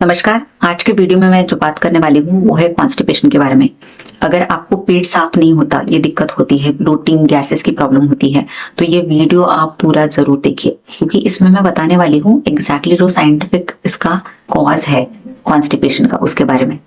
नमस्कार। आज के वीडियो में मैं जो बात करने वाली हूँ वो है कॉन्स्टिपेशन के बारे में। अगर आपको पेट साफ नहीं होता, ये दिक्कत होती है, ब्लोटिंग गैसेस की प्रॉब्लम होती है, तो ये वीडियो आप पूरा जरूर देखिए, क्योंकि इसमें मैं बताने वाली हूँ एग्जैक्टली जो साइंटिफिक इसका कॉज है कॉन्स्टिपेशन का, उसके बारे में,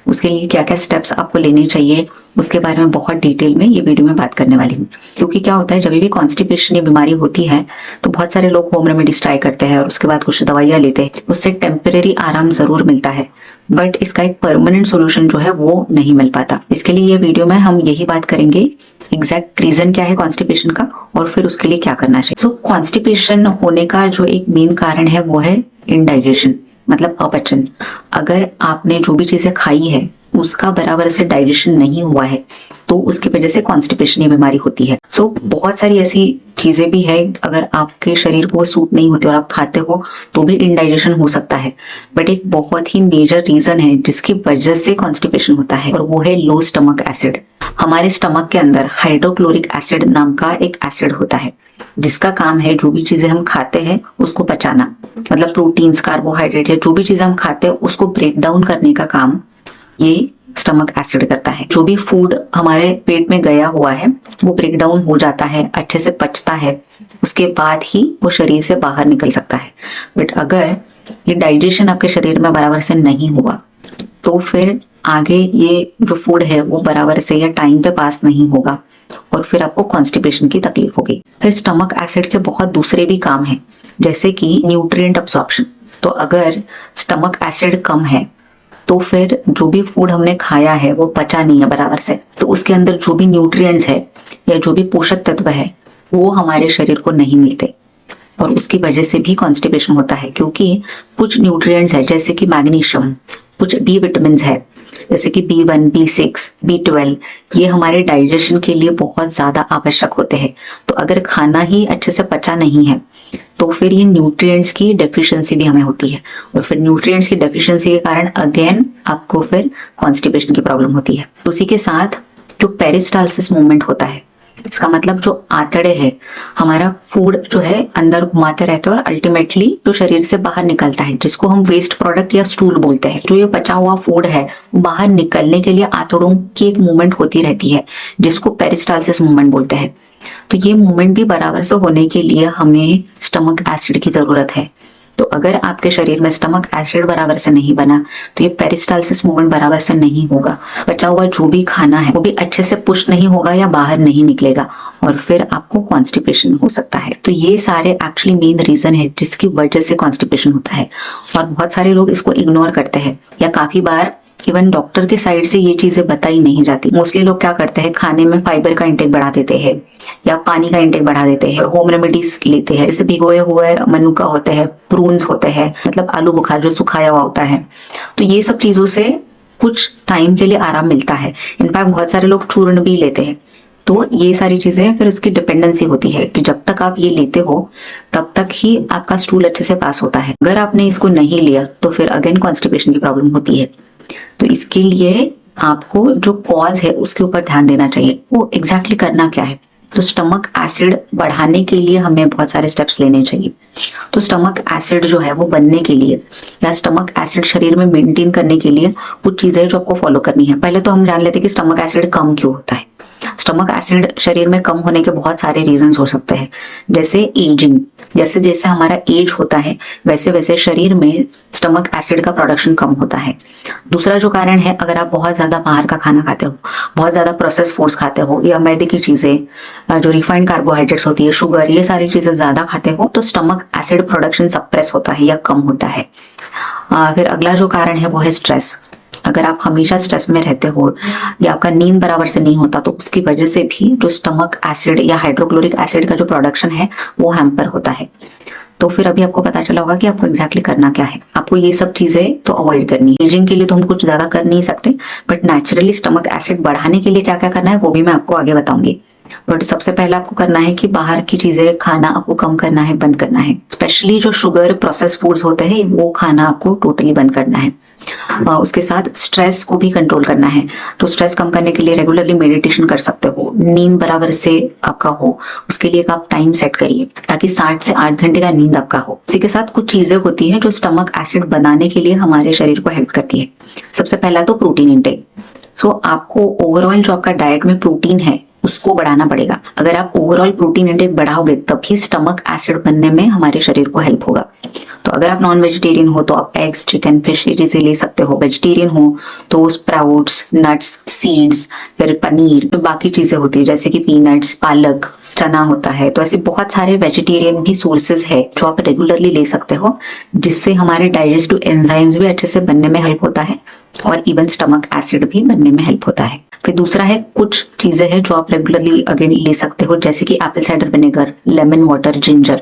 उसके लिए क्या क्या स्टेप्स आपको लेने चाहिए, उसके बारे में बहुत डिटेल में ये वीडियो में बात करने वाली हूँ। क्योंकि क्या होता है, जब भी कॉन्स्टिपेशन ये बीमारी होती है तो बहुत सारे लोग होम रेमेडीज ट्राई करते हैं और उसके बाद कुछ दवाइयाँ लेते हैं, उससे टेम्परेरी आराम जरूर मिलता है, बट इसका एक परमानेंट सोल्यूशन जो है वो नहीं मिल पाता। इसके लिए ये वीडियो में हम यही बात करेंगे एग्जैक्ट रीजन क्या है कॉन्स्टिपेशन का और फिर उसके लिए क्या करना चाहिए। सो कॉन्स्टिपेशन होने का जो एक मेन कारण है वो है इनडाइजेशन, मतलब अपचन। अगर आपने जो भी चीजें खाई है उसका बराबर से डाइजेशन नहीं हुआ है तो उसकी वजह से कॉन्स्टिपेशन ये बीमारी होती है। सो बहुत सारी ऐसी चीजें भी है, अगर आपके शरीर को सूट नहीं होती और आप खाते हो तो भी इनडाइजेशन हो सकता है, बट एक बहुत ही मेजर रीजन है जिसकी वजह से कॉन्स्टिपेशन होता है और वो है लो स्टमक एसिड। हमारे स्टमक के अंदर हाइड्रोक्लोरिक एसिड नाम का एक एसिड होता है जिसका काम है जो भी चीजें हम खाते हैं उसको पचाना, मतलब प्रोटीन्स, कार्बोहाइड्रेट या जो भी चीजें हम खाते हैं उसको ब्रेक डाउन करने का काम ये स्टमक एसिड करता है। जो भी फूड हमारे पेट में गया हुआ है वो ब्रेक डाउन हो जाता है, अच्छे से पचता है, उसके बाद ही वो शरीर से बाहर निकल सकता है। बट अगर ये डाइजेशन आपके शरीर में बराबर से नहीं हुआ तो फिर आगे ये जो फूड है वो बराबर से या टाइम पे पास नहीं होगा और फिर आपको कॉन्स्टिपेशन की तकलीफ होगी। फिर स्टमक एसिड के बहुत दूसरे भी काम है, जैसे कि न्यूट्रिएंट अब्सॉर्प्शन। तो अगर स्टमक एसिड कम है तो फिर जो भी फूड हमने खाया है वो पचा नहीं है बराबर से, तो उसके अंदर जो भी न्यूट्रिएंट्स है या जो भी पोषक तत्व है वो हमारे शरीर को नहीं मिलते और उसकी वजह से भी कॉन्स्टिपेशन होता है। क्योंकि कुछ न्यूट्रिएंट्स है जैसे कि मैग्नीशियम, कुछ बी विटामिन है जैसे कि B1, B6, B12, ये हमारे डाइजेशन के लिए बहुत ज्यादा आवश्यक होते हैं। तो अगर खाना ही अच्छे से पचा नहीं है तो फिर ये न्यूट्रिएंट्स की डेफिशिएंसी भी हमें होती है और फिर न्यूट्रिएंट्स की डेफिशिएंसी के कारण अगेन आपको फिर कॉन्स्टिपेशन की प्रॉब्लम होती है। उसी के साथ जो पेरिस्टालसिस मूवमेंट होता है, इसका मतलब जो आंतड़े है, हमारा फूड जो है अंदर घुमाते रहते हैं और अल्टीमेटली जो शरीर से बाहर निकलता है, जिसको हम वेस्ट प्रोडक्ट या स्टूल बोलते हैं। जो ये बचा हुआ फूड है बाहर निकलने के लिए आंतड़ों की एक मूवमेंट होती रहती है जिसको पेरिस्टालसिस मूवमेंट बोलते हैं। तो ये मूवमेंट भी बराबर से होने के लिए हमें स्टमक एसिड की जरूरत है। तो अगर आपके शरीर में स्टमक एसिड बराबर से नहीं बना तो ये पेरिस्टालसिस मूवमेंट बराबर से नहीं होगा, बचा हुआ जो भी खाना है वो भी अच्छे से पुश नहीं होगा या बाहर नहीं निकलेगा और फिर आपको कॉन्स्टिपेशन हो सकता है। तो ये सारे एक्चुअली मेन रीजन है जिसकी वजह से कॉन्स्टिपेशन होता है और बहुत सारे लोग इसको इग्नोर करते हैं या काफी बार इवन डॉक्टर के साइड से ये चीजें बताई नहीं जाती। मोस्टली लोग क्या करते हैं, खाने में फाइबर का इंटेक बढ़ा देते हैं या पानी का इंटेक बढ़ा देते हैं, होम रेमेडीज लेते हैं, जैसे भिगोए हुए मनुका होते हैं, प्रून्स होते हैं, मतलब आलू बुखारा जो सुखाया हुआ होता है। तो ये सब चीजों से कुछ टाइम के लिए आराम मिलता है। इनफैक्ट बहुत सारे लोग चूर्ण भी लेते हैं। तो ये सारी चीजें फिर उसकी डिपेंडेंसी होती है कि जब तक आप ये लेते हो तब तक ही आपका स्टूल अच्छे से पास होता है। अगर आपने इसको नहीं लिया तो फिर अगेन कॉन्स्टिपेशन की प्रॉब्लम होती है। तो इसके लिए आपको जो कॉज है उसके ऊपर ध्यान देना चाहिए, वो एग्जैक्टली करना क्या है। तो स्टमक एसिड बढ़ाने के लिए हमें बहुत सारे स्टेप्स लेने चाहिए। तो स्टमक एसिड जो है वो बनने के लिए या स्टमक एसिड शरीर में मेंटेन करने के लिए कुछ चीजें जो आपको फॉलो करनी है। पहले तो हम जान लेते हैं कि स्टमक एसिड कम क्यों होता है। स्टमक एसिड शरीर में कम होने के बहुत सारे रीजंस हो सकते हैं, जैसे एजिंग। जैसे जैसे हमारा एज होता है वैसे वैसे शरीर में स्टमक एसिड का प्रोडक्शन कम होता है। दूसरा जो कारण है, अगर आप बहुत ज्यादा बाहर का खाना खाते हो, बहुत ज्यादा प्रोसेस फूड्स खाते हो या मैदे की चीजें, जो रिफाइंड कार्बोहाइड्रेट्स होती है, शुगर, ये सारी चीजें ज्यादा खाते हो तो स्टमक एसिड प्रोडक्शन सप्रेस होता है या कम होता है। फिर अगला जो कारण है वो है स्ट्रेस। अगर आप हमेशा स्ट्रेस में रहते हो या आपका नींद बराबर से नहीं होता तो उसकी वजह से भी जो स्टमक एसिड या हाइड्रोक्लोरिक एसिड का जो प्रोडक्शन है वो हैम्पर होता है। तो फिर अभी आपको पता चला होगा कि आपको एग्जैक्टली करना क्या है। आपको ये सब चीजें तो अवॉइड करनी है। एजिंग के लिए तो हम कुछ ज्यादा कर नहीं सकते, बट नेचुरली स्टमक एसिड बढ़ाने के लिए क्या क्या करना है वो भी मैं आपको आगे बताऊंगी। बट सबसे पहले आपको करना है कि बाहर की चीजें खाना आपको कम करना है, बंद करना है। स्पेशली जो शुगर प्रोसेस फूड्स होते हैं वो खाना आपको टोटली बंद करना है। उसके साथ स्ट्रेस को भी कंट्रोल करना है। तो स्ट्रेस कम करने के लिए रेगुलरली मेडिटेशन कर सकते हो, नींद बराबर से आपका हो, उसके लिए एक आप टाइम सेट करिए ताकि 7 से 8 घंटे का नींद आपका हो। इसी के साथ कुछ चीजें होती हैं जो स्टमक एसिड बनाने के लिए हमारे शरीर को हेल्प करती है। सबसे पहला तो प्रोटीन इंटेक। सो आपको ओवरऑल जो आपका डाइट में प्रोटीन है उसको बढ़ाना पड़ेगा। अगर आप ओवरऑल प्रोटीन इंटेक बढ़ाओगे तभी स्टमक एसिड बनने में हमारे शरीर को हेल्प होगा। तो अगर आप नॉन वेजिटेरियन हो तो आप एग्स, चिकन, फिश ये चीजें ले सकते हो। वेजिटेरियन हो तो स्प्राउट्स, नट्स, सीड्स, फिर पनीर, तो बाकी चीजें होती है जैसे कि पीनट्स, पालक, चना होता है। तो ऐसे बहुत सारे वेजिटेरियन भी सोर्सेज है जो आप रेगुलरली ले सकते हो, जिससे हमारे डाइजेस्टिव एंजाइम्स भी अच्छे से बनने में हेल्प होता है और इवन स्टमक एसिड भी बनने में हेल्प होता है। फिर दूसरा है कुछ चीजें हैं जो आप रेगुलरली अगेन ले सकते हो जैसे कि Apple cider vinegar, lemon water, ginger.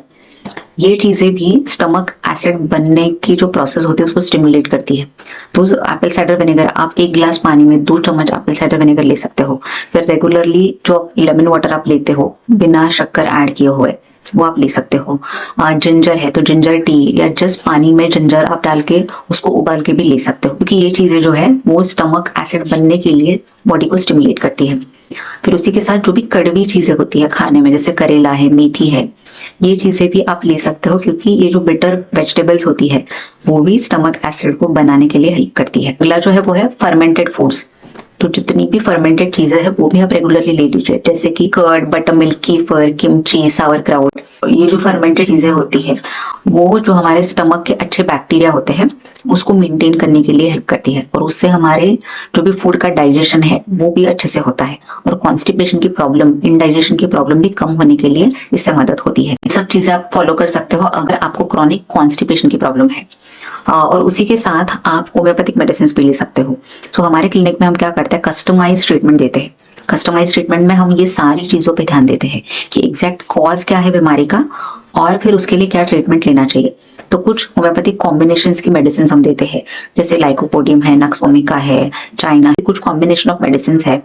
ये चीजें भी स्टमक एसिड बनने की जो प्रोसेस होती है उसको स्टिमुलेट करती है। तो एप्पल साइडर विनेगर आप 1 गिलास पानी में 2 चम्मच एप्पल साइडर विनेगर ले सकते हो। फिर रेगुलरली जो लेमन वाटर आप लेते हो बिना शक्कर ऐड किए हुए वो आप ले सकते हो। जिंजर है तो जिंजर टी या जस्ट पानी में जिंजर आप डाल के उसको उबाल के भी ले सकते हो, क्योंकि ये चीजें जो है वो स्टमक एसिड बनने के लिए बॉडी को स्टिमुलेट करती है। फिर उसी के साथ जो भी कड़वी चीजें होती है खाने में जैसे करेला है, मेथी है, ये चीजें भी आप ले सकते हो, क्योंकि ये जो बिटर वेजिटेबल्स होती है वो भी स्टमक एसिड को बनाने के लिए हेल्प करती है। अगला जो है वो है फर्मेंटेड फूड्स। तो जितनी भी फर्मेंटेड चीजें हैं वो भी आप रेगुलरली ले लीजिए जैसे कि curd, buttermilk, kefir, kimchi, sauerkraut. ये जो फर्मेंटेड चीजें होती है वो जो हमारे स्टमक के अच्छे बैक्टीरिया होते हैं उसको मेंटेन करने के लिए हेल्प करती है और उससे हमारे जो भी फूड का डाइजेशन है वो भी अच्छे से होता है और कॉन्स्टिपेशन की प्रॉब्लम, इनडाइजेशन की प्रॉब्लम भी कम होने के लिए इससे मदद होती है। ये सब चीजें आप फॉलो कर सकते हो अगर आपको क्रॉनिक कॉन्स्टिपेशन की प्रॉब्लम है। और उसी के साथ आप होम्योपैथिक मेडिसिन भी ले सकते हो। तो हमारे क्लिनिक में हम क्या करते हैं, कस्टमाइज ट्रीटमेंट देते हैं। कस्टमाइज ट्रीटमेंट में हम ये सारी चीजों पे ध्यान देते हैं कि एग्जैक्ट कॉज क्या है बीमारी का और फिर उसके लिए क्या ट्रीटमेंट लेना चाहिए। तो कुछ होम्योपैथिक कॉम्बिनेशंस की मेडिसिन हम देते हैं जैसे लाइकोपोडियम है, नक्स वोमिका है, चाइना, कुछ कॉम्बिनेशन ऑफ मेडिसिन है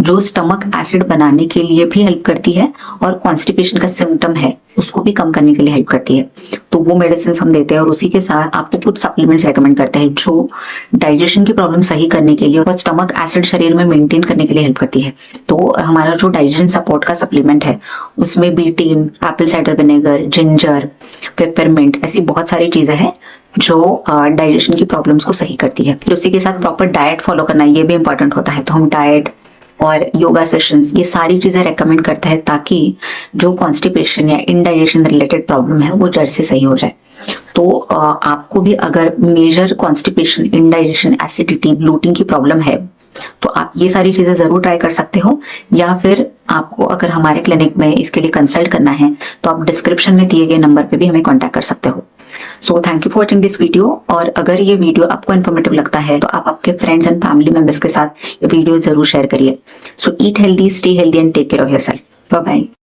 जो स्टमक एसिड बनाने के लिए भी हेल्प करती है और कॉन्स्टिपेशन का सिम्टम है उसको भी कम करने के लिए हेल्प करती है। तो वो मेडिसिन हम देते हैं और उसी के साथ आपको कुछ सप्लीमेंट्स रेकमेंड करते हैं जो डाइजेशन की प्रॉब्लम सही करने के लिए और स्टमक एसिड शरीर में मेंटेन करने के लिए हेल्प करती है। तो हमारा जो डाइजेशन सपोर्ट का सप्लीमेंट है उसमें betaine, apple cider vinegar, ginger, peppermint, ऐसी बहुत सारी चीजें हैं जो डाइजेशन की प्रॉब्लम्स को सही करती है। फिर उसी के साथ प्रॉपर डाइट फॉलो करना ये भी इंपॉर्टेंट होता है। तो हम डाइट और योगा सेशंस ये सारी चीजें रेकमेंड करते हैं ताकि जो कॉन्स्टिपेशन या इनडाइजेशन रिलेटेड प्रॉब्लम है वो जड़ से सही हो जाए। तो आपको भी अगर major constipation, indigestion, acidity, bloating की प्रॉब्लम है तो आप ये सारी चीजें जरूर ट्राई कर सकते हो, या फिर आपको अगर हमारे क्लिनिक में इसके लिए कंसल्ट करना है तो आप डिस्क्रिप्शन में दिए गए नंबर पे भी हमें कांटेक्ट कर सकते हो। So thank you for watching this video. और अगर ये वीडियो आपको इन्फॉर्मेटिव लगता है तो आप आपके फ्रेंड्स एंड फैमिली मेंबर्स के साथ ये वीडियो जरूर शेयर करिए। So eat healthy, stay healthy and take care of yourself. Bye bye.